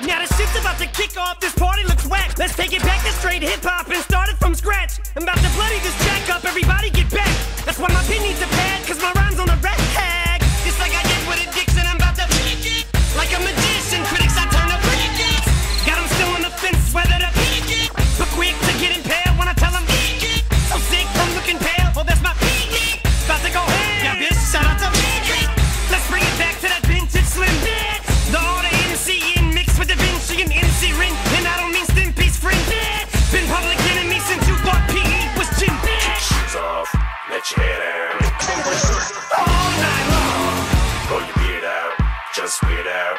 Now the shit's about to kick off, this party looks whack. Let's take it back to straight hip-hop and start it from scratch. I'm about to bloody this jack up, everybody get back. That's why my pin needs a pad, cause my rhyme's on a rat tag. Just like I did with addiction, I'm about to like a magician, critics I turn up. Got them still on the fence, whether to but quick to get impaled when I tell them so sick from looking pale, well that's my about to go ham. Yeah bitch, shout out to let's bring it back to that vintage Slim. The order MC in mixed with Da Vinci and MC Rin. And I don't mean Stimpy's friend. Been public enemy since you thought PE was gym. Kick your shoes off, let your hair down. All night long. Pull your beard out, just weird out.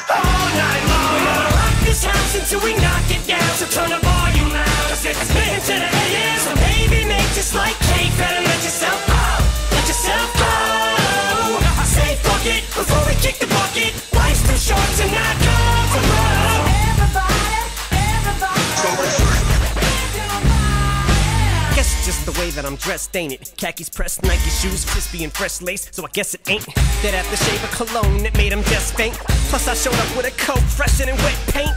All night long. We're gonna rock this house until we knock it down. So turn the volume loud, cause it's been to the AM. So baby, make just like cake, better let yourself go. Let yourself go. I say fuck it before we kick the bucket. Life's too short to not go for broke. Guess it's just the way that I'm dressed, ain't it? Khakis pressed, Nike shoes, crispy and fresh lace, so I guess it ain't that aftershave of cologne that made him just faint. Plus I showed up with a coat fresher than wet paint.